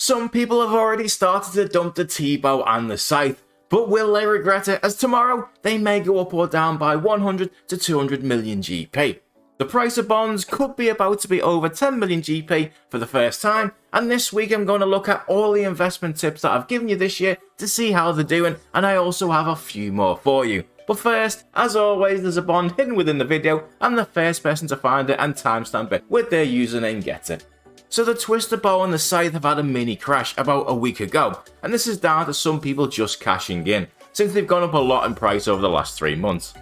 Some people have already started to dump the T-bow and the scythe, but will they regret it, as tomorrow they may go up or down by 100 to 200 million GP. The price of bonds could be about to be over 10 million GP for the first time, and this week I'm going to look at all the investment tips that I've given you this year to see how they're doing, and I also have a few more for you. But first, as always, there's a bond hidden within the video, and the first person to find it and timestamp it with their username gets it. So the Twisted Bow and the Scythe have had a mini crash about a week ago, and this is down to some people just cashing in, since they've gone up a lot in price over the last 3 months.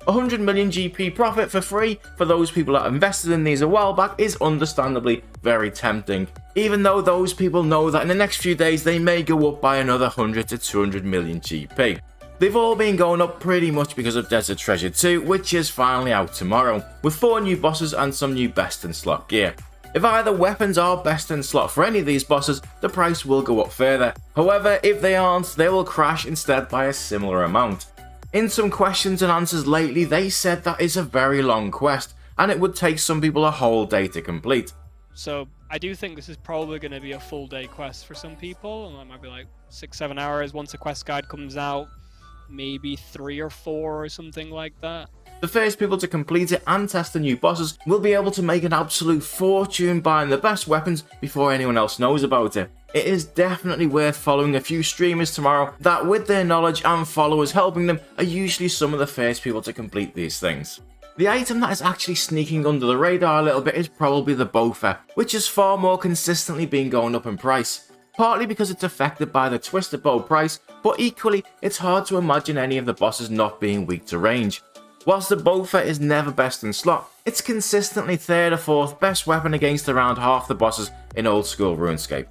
100 million GP profit for free for those people that invested in these a while back is understandably very tempting, even though those people know that in the next few days they may go up by another 100 to 200 million GP. They've all been going up pretty much because of Desert Treasure 2, which is finally out tomorrow, with 4 new bosses and some new best in slot gear. If either weapons are best in slot for any of these bosses, the price will go up further. However, if they aren't, they will crash instead by a similar amount. In some questions and answers lately, they said that it's a very long quest, and it would take some people a whole day to complete. So I do think this is probably going to be a full day quest for some people, and that might be like 6-7 hours once a quest guide comes out, maybe 3 or 4 or something like that. The first people to complete it and test the new bosses will be able to make an absolute fortune buying the best weapons before anyone else knows about it. It is definitely worth following a few streamers tomorrow that, with their knowledge and followers helping them, are usually some of the first people to complete these things. The item that is actually sneaking under the radar a little bit is probably the Bowfer, which has far more consistently been going up in price. Partly because it's affected by the Twisted Bow price, but equally it's hard to imagine any of the bosses not being weak to range. Whilst the Bowfer is never best in slot, it's consistently 3rd or 4th best weapon against around half the bosses in Oldskool Runescape.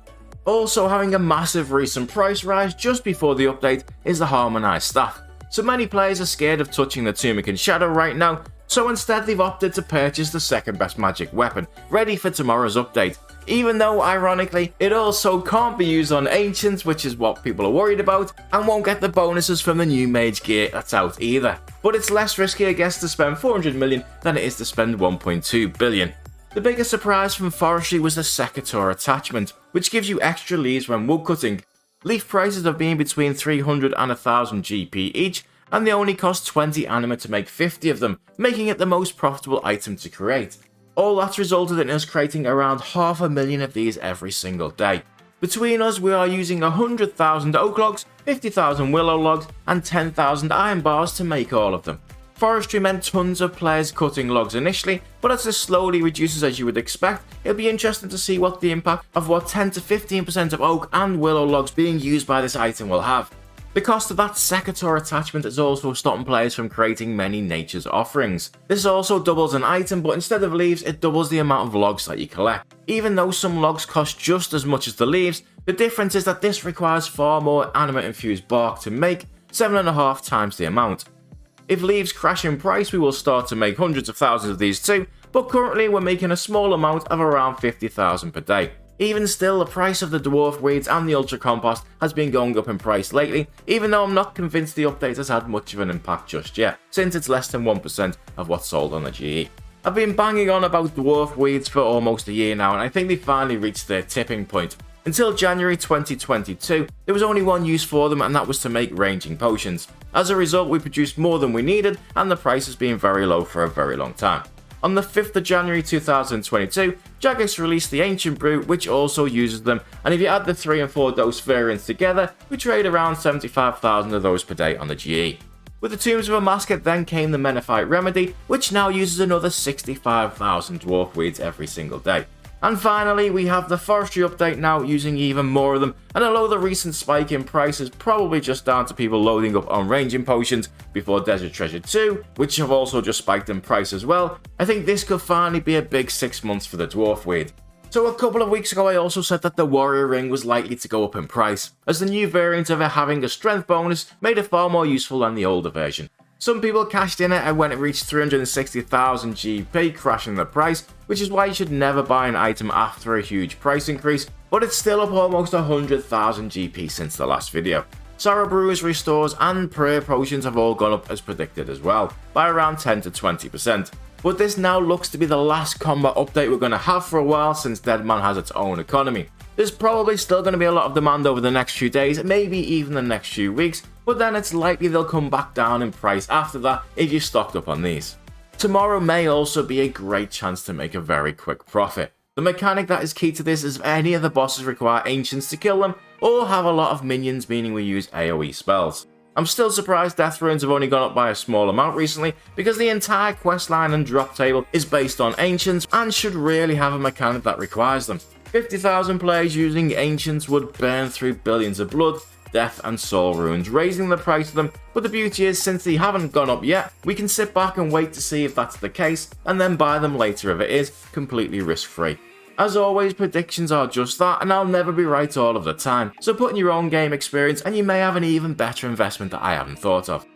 Also having a massive recent price rise just before the update is the Harmonized Staff. So many players are scared of touching the Tunic and Shadow right now, so instead they've opted to purchase the 2nd best magic weapon, ready for tomorrow's update. Even though, ironically, it also can't be used on Ancients, which is what people are worried about, and won't get the bonuses from the new mage gear that's out either. But it's less risky, I guess, to spend 400 million than it is to spend 1.2 billion. The biggest surprise from Forestry was the Secateur attachment, which gives you extra leaves when woodcutting. Leaf prices have been between 300 and 1000 GP each, and they only cost 20 anima to make 50 of them, making it the most profitable item to create. All that's resulted in us creating around 500,000 of these every single day. Between us, we are using 100,000 oak logs, 50,000 willow logs, and 10,000 iron bars to make all of them. Forestry meant tons of players cutting logs initially, but as this slowly reduces as you would expect, it'll be interesting to see what the impact of what 10 to 15% of oak and willow logs being used by this item will have. The cost of that Secateur attachment is also stopping players from creating many nature's offerings. This also doubles an item, but instead of leaves, it doubles the amount of logs that you collect. Even though some logs cost just as much as the leaves, the difference is that this requires far more anima-infused bark to make, 7.5 times the amount. If leaves crash in price, we will start to make hundreds of thousands of these too, but currently we're making a small amount of around 50,000 per day. Even still, the price of the dwarf weeds and the ultra compost has been going up in price lately, even though I'm not convinced the update has had much of an impact just yet, since it's less than 1% of what's sold on the GE. I've been banging on about dwarf weeds for almost a year now, and I think they finally reached their tipping point. Until January 2022, there was only one use for them, and that was to make ranging potions. As a result, we produced more than we needed, and the price has been very low for a very long time. On the 5th of January 2022, Jagex released the Ancient Brew, which also uses them, and if you add the 3 and 4 dose variants together, we trade around 75,000 of those per day on the GE. With the Tombs of a Masket then came the Menophyte Remedy, which now uses another 65,000 dwarf weeds every single day. And finally, we have the Forestry update now using even more of them, and although the recent spike in price is probably just down to people loading up on ranging potions before Desert Treasure 2, which have also just spiked in price as well, I think this could finally be a big 6 months for the dwarf weed. So a couple of weeks ago I also said that the Warrior Ring was likely to go up in price, as the new variant of it having a strength bonus made it far more useful than the older version. Some people cashed in it and when it reached 360,000 GP, crashing the price, which is why you should never buy an item after a huge price increase, but it's still up almost 100,000 GP since the last video. Sorrow Brewers, Restores and Prayer Potions have all gone up as predicted as well, by around 10 to 20%. But this now looks to be the last combat update we're going to have for a while since Deadman has its own economy. There's probably still going to be a lot of demand over the next few days, maybe even the next few weeks, but then it's likely they'll come back down in price after that if you're stocked up on these. Tomorrow may also be a great chance to make a very quick profit. The mechanic that is key to this is if any of the bosses require ancients to kill them, or have a lot of minions, meaning we use AoE spells. I'm still surprised death runes have only gone up by a small amount recently, because the entire questline and drop table is based on ancients and should really have a mechanic that requires them. 50,000 players using ancients would burn through billions of blood, death and soul runes, raising the price of them, but the beauty is since they haven't gone up yet, we can sit back and wait to see if that's the case, and then buy them later if it is, completely risk free. As always, predictions are just that, and I'll never be right all of the time, so put in your own game experience and you may have an even better investment that I haven't thought of.